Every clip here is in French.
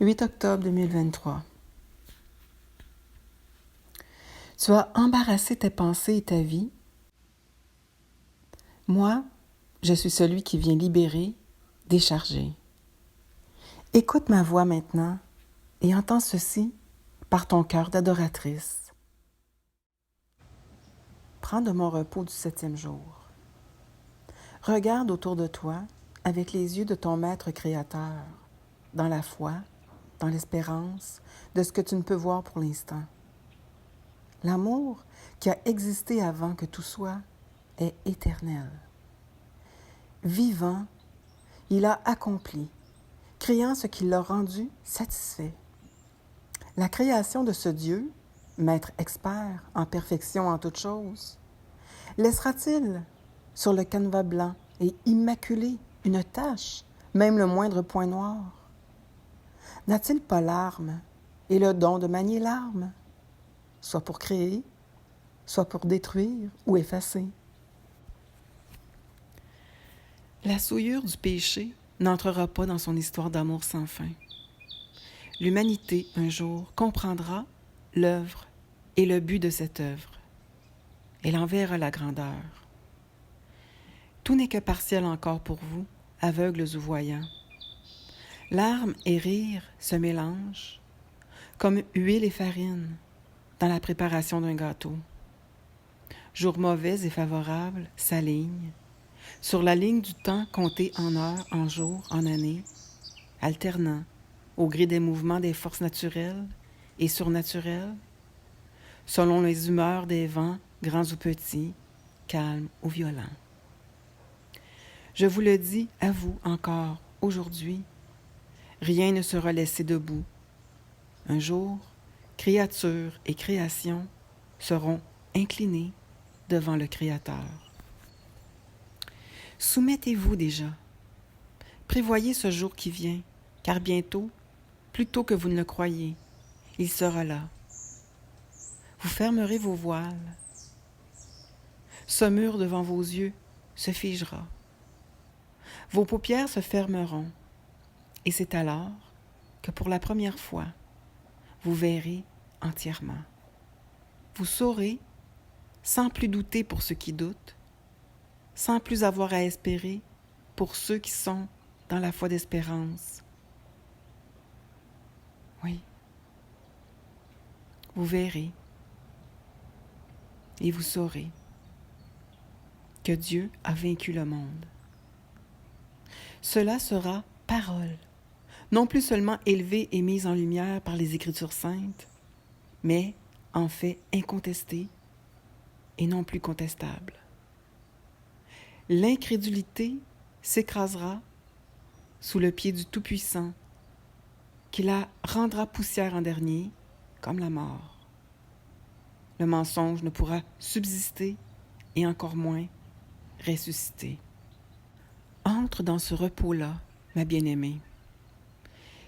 8 octobre 2023. Tu as embarrassé tes pensées et ta vie. Moi, je suis celui qui vient libérer, décharger. Écoute ma voix maintenant et entends ceci par ton cœur d'adoratrice. Prends de mon repos du 7e jour. Regarde autour de toi avec les yeux de ton Maître Créateur, dans la foi, dans l'espérance de ce que tu ne peux voir pour l'instant. L'amour qui a existé avant que tout soit est éternel. Vivant, il a accompli, créant ce qui l'a rendu satisfait. La création de ce Dieu, maître expert en perfection en toutes choses, laissera-t-il sur le canevas blanc et immaculé une tache, même le moindre point noir? N'a-t-il pas l'arme et le don de manier l'arme, soit pour créer, soit pour détruire ou effacer? La souillure du péché n'entrera pas dans son histoire d'amour sans fin. L'humanité, un jour, comprendra l'œuvre et le but de cette œuvre. Elle en verra la grandeur. Tout n'est que partiel encore pour vous, aveugles ou voyants. Larmes et rires se mélangent, comme huile et farine, dans la préparation d'un gâteau. Jours mauvais et favorables s'alignent, sur la ligne du temps compté en heures, en jours, en années, alternant au gré des mouvements des forces naturelles et surnaturelles, selon les humeurs des vents, grands ou petits, calmes ou violents. Je vous le dis à vous encore aujourd'hui, rien ne sera laissé debout. Un jour, créature et création seront inclinés devant le Créateur. Soumettez-vous déjà. Prévoyez ce jour qui vient, car bientôt, plus tôt que vous ne le croyez, il sera là. Vous fermerez vos voiles. Ce mur devant vos yeux se figera. Vos paupières se fermeront, et c'est alors que pour la première fois, vous verrez entièrement. Vous saurez, sans plus douter pour ceux qui doutent, sans plus avoir à espérer pour ceux qui sont dans la foi d'espérance. Oui, vous verrez et vous saurez que Dieu a vaincu le monde. Cela sera parole, non plus seulement élevée et mise en lumière par les Écritures saintes, mais en fait incontestée et non plus contestable. L'incrédulité s'écrasera sous le pied du Tout-Puissant, qui la rendra poussière en dernier, comme la mort. Le mensonge ne pourra subsister et encore moins ressusciter. Entre dans ce repos-là, ma bien-aimée.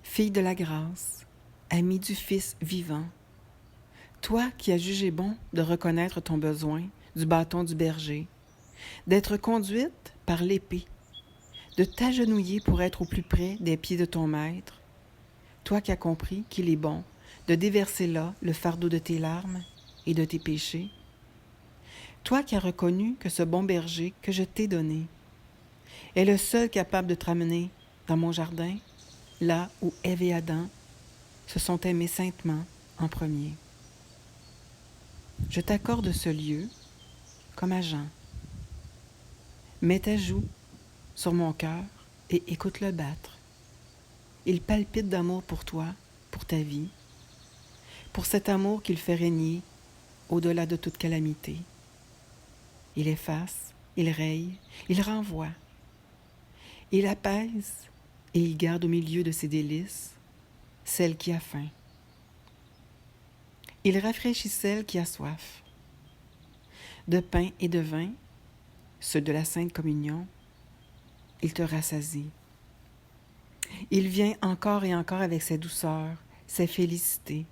Fille de la grâce, amie du Fils vivant, toi qui as jugé bon de reconnaître ton besoin du bâton du berger, d'être conduite par l'épée, de t'agenouiller pour être au plus près des pieds de ton maître, toi qui as compris qu'il est bon de déverser là le fardeau de tes larmes et de tes péchés, toi qui as reconnu que ce bon berger que je t'ai donné est le seul capable de te ramener dans mon jardin, là où Ève et Adam se sont aimés saintement en premier. Je t'accorde ce lieu comme à Jean. Mets ta joue sur mon cœur et écoute-le battre. Il palpite d'amour pour toi, pour ta vie, pour cet amour qu'il fait régner au-delà de toute calamité. Il efface, il raye, il renvoie. Il apaise et il garde au milieu de ses délices celle qui a faim. Il rafraîchit celle qui a soif. De pain et de vin, ceux de la Sainte Communion, il te rassasie. Il vient encore et encore avec ses douceurs, ses félicités.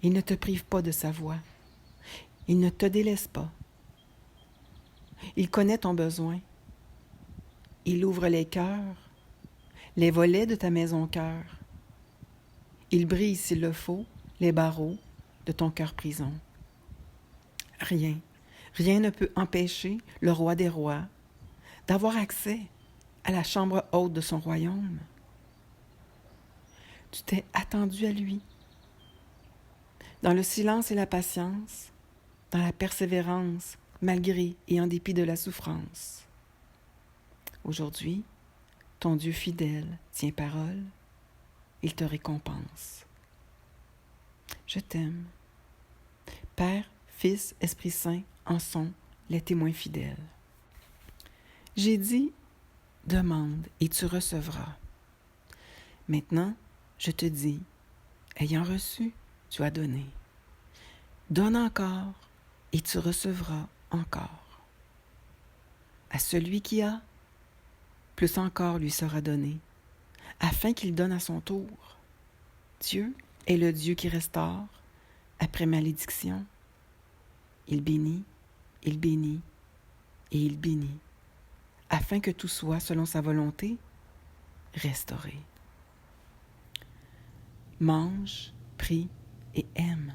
Il ne te prive pas de sa voix. Il ne te délaisse pas. Il connaît ton besoin. Il ouvre les cœurs, les volets de ta maison-cœur, Il brise, s'il le faut, les barreaux de ton cœur prison. Rien ne peut empêcher le roi des rois d'avoir accès à la chambre haute de son royaume. Tu t'es attendu à lui. Dans le silence et la patience, dans la persévérance, malgré et en dépit de la souffrance. Aujourd'hui, ton Dieu fidèle tient parole, il te récompense. Je t'aime. Père, Fils, Esprit Saint en sont les témoins fidèles. J'ai dit, demande et tu recevras. Maintenant, je te dis, ayant reçu, tu as donné. Donne encore et tu recevras encore. À celui qui a, plus encore lui sera donné, afin qu'il donne à son tour. Dieu est le Dieu qui restaure après malédiction. Il bénit et il bénit, afin que tout soit, selon sa volonté, restauré. Mange, prie et aime.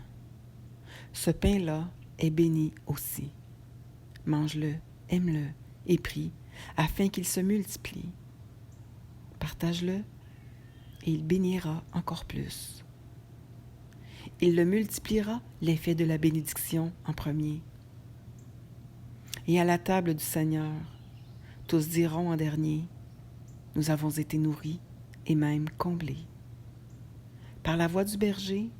Ce pain-là est béni aussi. Mange-le, aime-le et prie, afin qu'il se multiplie. Partage-le et il bénira encore plus. Il le multipliera l'effet de la bénédiction en premier. Et à la table du Seigneur, tous diront en dernier, nous avons été nourris et même comblés. Par la voix du berger,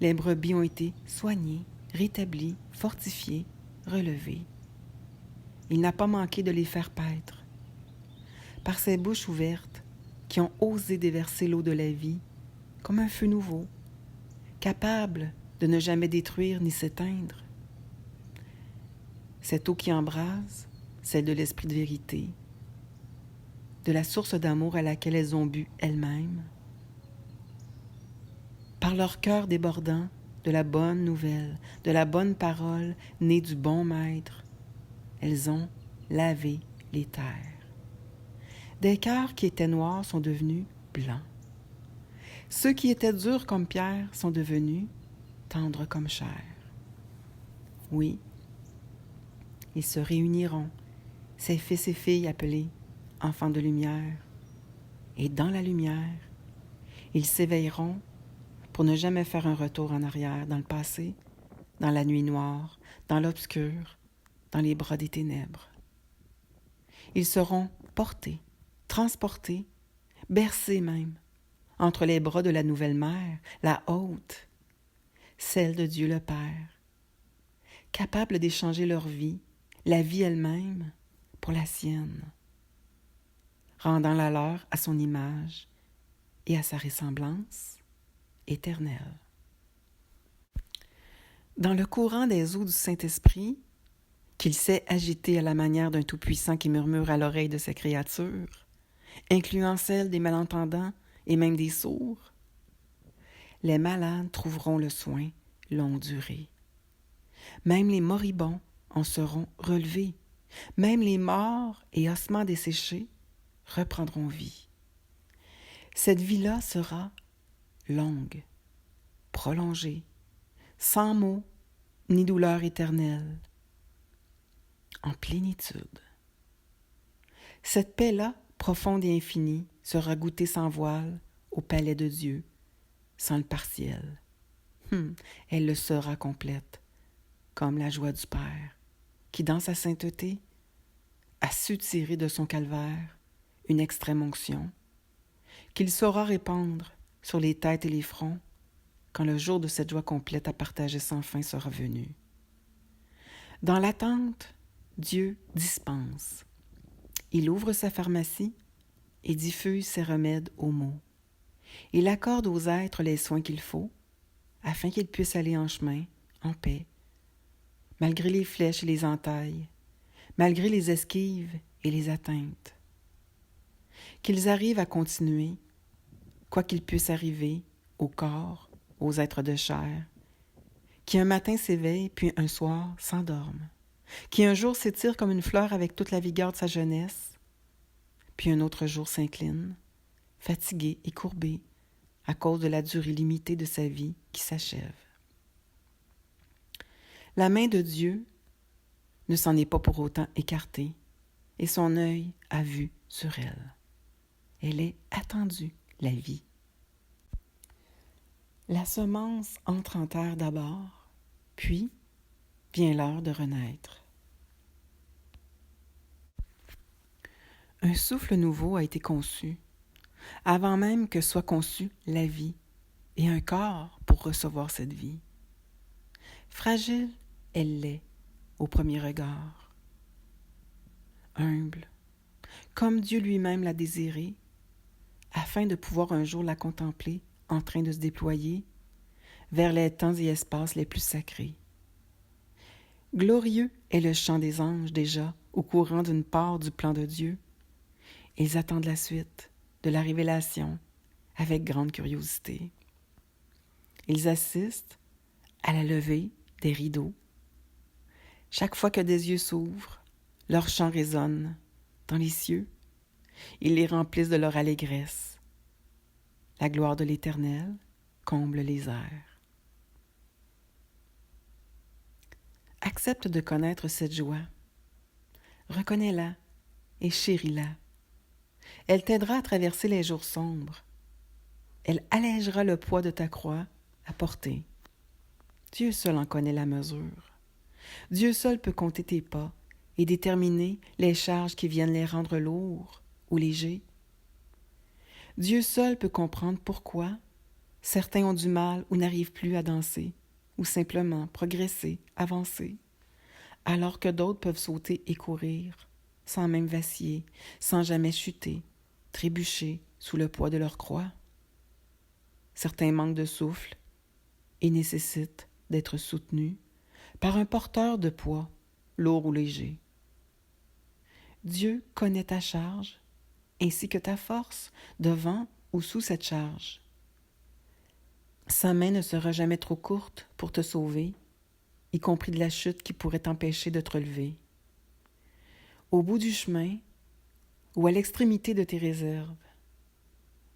les brebis ont été soignées, rétablies, fortifiées, relevées. Il n'a pas manqué de les faire paître. Par ces bouches ouvertes qui ont osé déverser l'eau de la vie, comme un feu nouveau, capable de ne jamais détruire ni s'éteindre. Cette eau qui embrase, celle de l'esprit de vérité, de la source d'amour à laquelle elles ont bu elles-mêmes, par leur cœur débordant de la bonne nouvelle, de la bonne parole née du bon maître, elles ont lavé les terres. Des cœurs qui étaient noirs sont devenus blancs. Ceux qui étaient durs comme pierre sont devenus tendres comme chair. Oui, ils se réuniront, ces fils et filles appelés enfants de lumière, et dans la lumière, ils s'éveilleront pour ne jamais faire un retour en arrière dans le passé, dans la nuit noire, dans l'obscur, dans les bras des ténèbres. Ils seront portés, transportés, bercés même, entre les bras de la nouvelle mère, la haute, celle de Dieu le Père, capable d'échanger leur vie, la vie elle-même, pour la sienne, rendant la leur à son image et à sa ressemblance éternelle. Dans le courant des eaux du Saint-Esprit, qu'il sait agiter à la manière d'un Tout-Puissant qui murmure à l'oreille de ses créatures, incluant celles des malentendants et même des sourds, les malades trouveront le soin longue durée. Même les moribonds en seront relevés. Même les morts et ossements desséchés reprendront vie. Cette vie-là sera longue, prolongée, sans maux ni douleur éternelle, en plénitude. Cette paix-là, profonde et infinie, sera goûtée sans voile au palais de Dieu, sans le partiel. Elle le sera complète, comme la joie du Père, qui, dans sa sainteté, a su tirer de son calvaire une extrême onction, qu'il saura répandre sur les têtes et les fronts quand le jour de cette joie complète à partager sans fin sera venu. Dans l'attente, Dieu dispense. Il ouvre sa pharmacie et diffuse ses remèdes aux maux. Il accorde aux êtres les soins qu'il faut afin qu'ils puissent aller en chemin, en paix, malgré les flèches et les entailles, malgré les esquives et les atteintes. Qu'ils arrivent à continuer, quoi qu'il puisse arriver au corps, aux êtres de chair, qui un matin s'éveillent puis un soir s'endorment, qui un jour s'étire comme une fleur avec toute la vigueur de sa jeunesse, puis un autre jour s'incline, fatigué et courbé, à cause de la durée limitée de sa vie qui s'achève. La main de Dieu ne s'en est pas pour autant écartée, et son œil a vu sur elle. Elle est attendue, la vie. La semence entre en terre d'abord, puis vient l'heure de renaître. Un souffle nouveau a été conçu, avant même que soit conçue la vie, et un corps pour recevoir cette vie. Fragile, elle l'est, au premier regard. Humble, comme Dieu lui-même l'a désiré, afin de pouvoir un jour la contempler en train de se déployer vers les temps et espaces les plus sacrés. Glorieux est le chant des anges déjà au courant d'une part du plan de Dieu. Ils attendent la suite de la révélation avec grande curiosité. Ils assistent à la levée des rideaux. Chaque fois que des yeux s'ouvrent, leur chant résonne dans les cieux. Ils les remplissent de leur allégresse. La gloire de l'Éternel comble les airs. Accepte de connaître cette joie. Reconnais-la et chéris-la. Elle t'aidera à traverser les jours sombres. Elle allègera le poids de ta croix à porter. Dieu seul en connaît la mesure. Dieu seul peut compter tes pas et déterminer les charges qui viennent les rendre lourds ou légers. Dieu seul peut comprendre pourquoi certains ont du mal ou n'arrivent plus à danser, ou simplement progresser, avancer, alors que d'autres peuvent sauter et courir, sans même vaciller, sans jamais chuter, trébucher sous le poids de leur croix. Certains manquent de souffle et nécessitent d'être soutenus par un porteur de poids, lourd ou léger. Dieu connaît ta charge ainsi que ta force devant ou sous cette charge. Sa main ne sera jamais trop courte pour te sauver, y compris de la chute qui pourrait t'empêcher de te relever. Au bout du chemin ou à l'extrémité de tes réserves,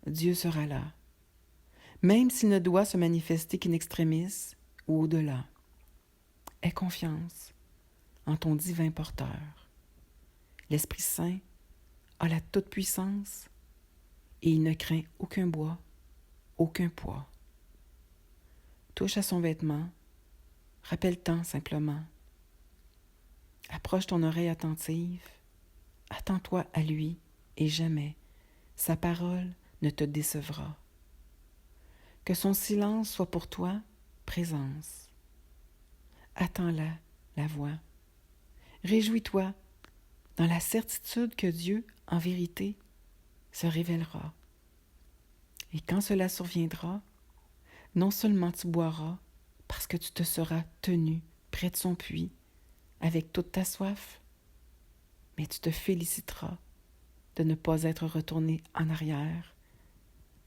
Dieu sera là, même s'il ne doit se manifester qu'in extremis ou au-delà. Aie confiance en ton divin porteur. L'Esprit Saint a la toute-puissance et il ne craint aucun bois, aucun poids. Touche à son vêtement, rappelle-t'en simplement. Approche ton oreille attentive, attends-toi à lui et jamais sa parole ne te décevra. Que son silence soit pour toi présence. Attends-la, la voix. Réjouis-toi dans la certitude que Dieu, en vérité, se révélera. Et quand cela surviendra, non seulement tu boiras, parce que tu te seras tenu près de son puits, avec toute ta soif, mais tu te féliciteras de ne pas être retourné en arrière,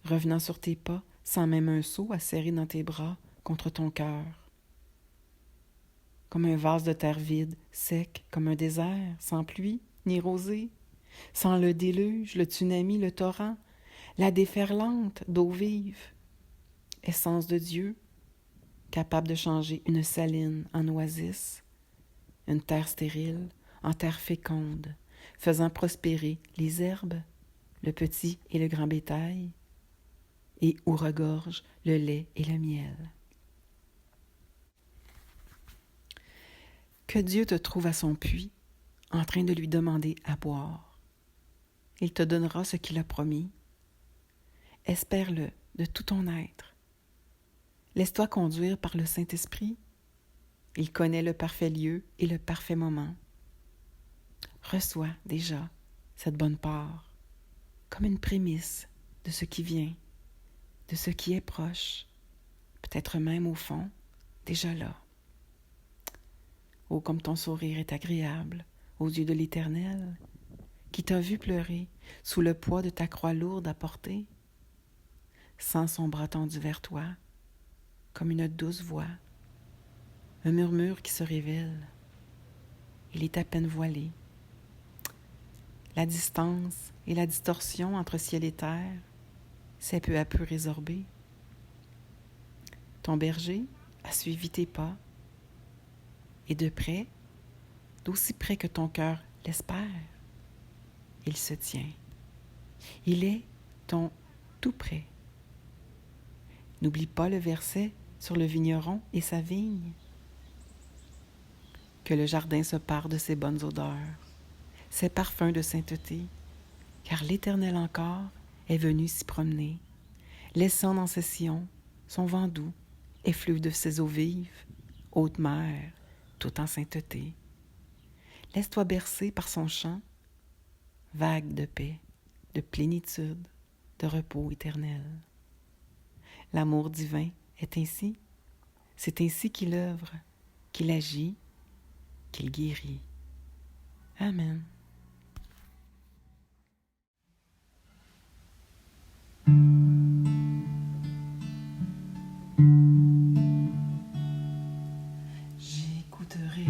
revenant sur tes pas sans même un seau à serrer dans tes bras contre ton cœur. Comme un vase de terre vide, sec, comme un désert, sans pluie ni rosée, sans le déluge, le tsunami, le torrent, la déferlante d'eau vive, essence de Dieu, capable de changer une saline en oasis, une terre stérile en terre féconde, faisant prospérer les herbes, le petit et le grand bétail, et où regorge le lait et le miel. Que Dieu te trouve à son puits, en train de lui demander à boire. Il te donnera ce qu'il a promis. Espère-le de tout ton être. Laisse-toi conduire par le Saint-Esprit. Il connaît le parfait lieu et le parfait moment. Reçois déjà cette bonne part, comme une prémisse de ce qui vient, de ce qui est proche, peut-être même au fond, déjà là. Oh, comme ton sourire est agréable aux yeux de l'Éternel, qui t'a vu pleurer sous le poids de ta croix lourde à porter, sens son bras tendu vers toi, comme une douce voix, un murmure qui se révèle. Il est à peine voilé. La distance et la distorsion entre ciel et terre, s'est peu à peu résorbée. Ton berger a suivi tes pas, et de près, d'aussi près que ton cœur l'espère, il se tient. Il est ton tout près. N'oublie pas le verset sur le vigneron et sa vigne. Que le jardin se pare de ses bonnes odeurs, ses parfums de sainteté, car l'Éternel encore est venu s'y promener, laissant dans ses sillons son vent doux, effluve de ses eaux vives, haute mer, tout en sainteté. Laisse-toi bercer par son chant, vague de paix, de plénitude, de repos éternel. L'amour divin est ainsi, c'est ainsi qu'il œuvre, qu'il agit, qu'il guérit. Amen. J'écouterai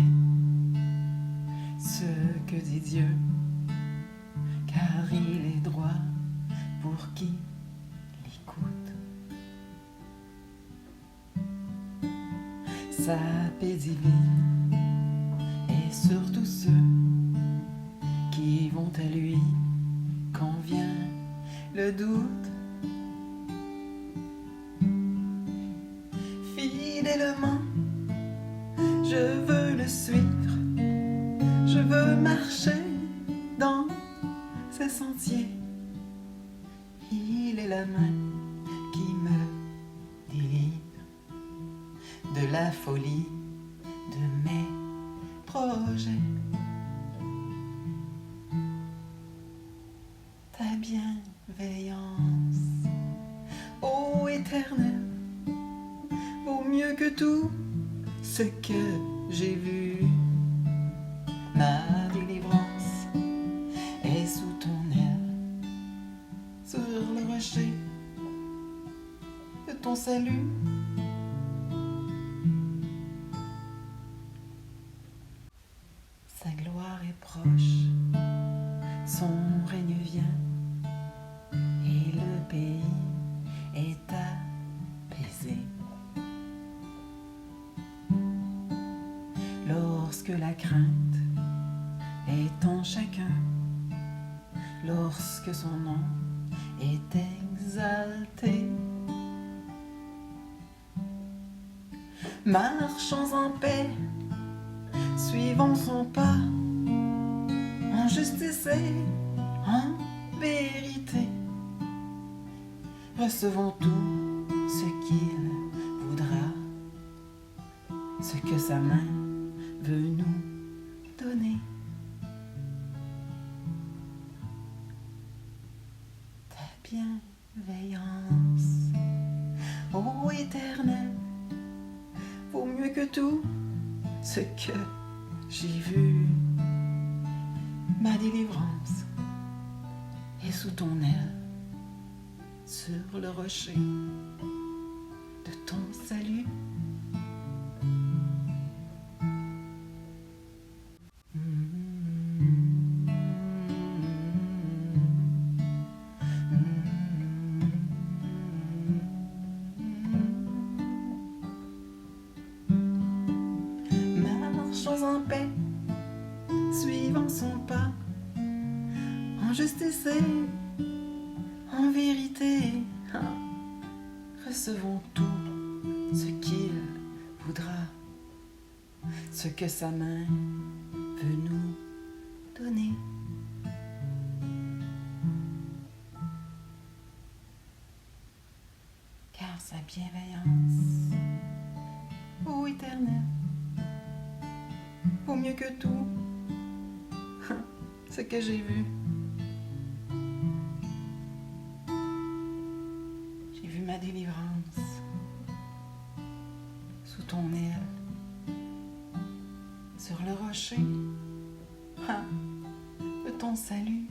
ce que dit Dieu, car il est droit pour qui l'écoute. Sa paix divine et surtout ceux qui vont à lui quand vient le doute. Fidèlement, je veux le suivre, je veux marcher dans ses sentiers. Il est la main qui me délivre de la folie de mes projets. Ta bienveillance, ô Éternel, vaut mieux que tout ce que j'ai vu. Ma délivrance est sous ton aile, sur le rocher de ton salut. Sa gloire est proche, son règne vient, et le pays est apaisé. Lorsque la crainte est en chacun, lorsque son nom est exalté, marchons en paix, suivons son pas, en justice et en vérité. Recevons tout ce qu'il voudra, ce que sa main veut nous donner. Ta bienveillance, ô Éternel, vaut mieux que tout ce que j'ai vu. Ma délivrance est sous ton aile, sur le rocher de ton salut. Marchons en paix, suivant son pas, en justice et en vérité. Recevons tout ce qu'il voudra, ce que sa main veut nous donner. Car sa bienveillance, ô Éternel, vaut mieux que tout ce que j'ai vu. J'ai vu ma délivrance sous ton aile, sur le rocher de ton salut.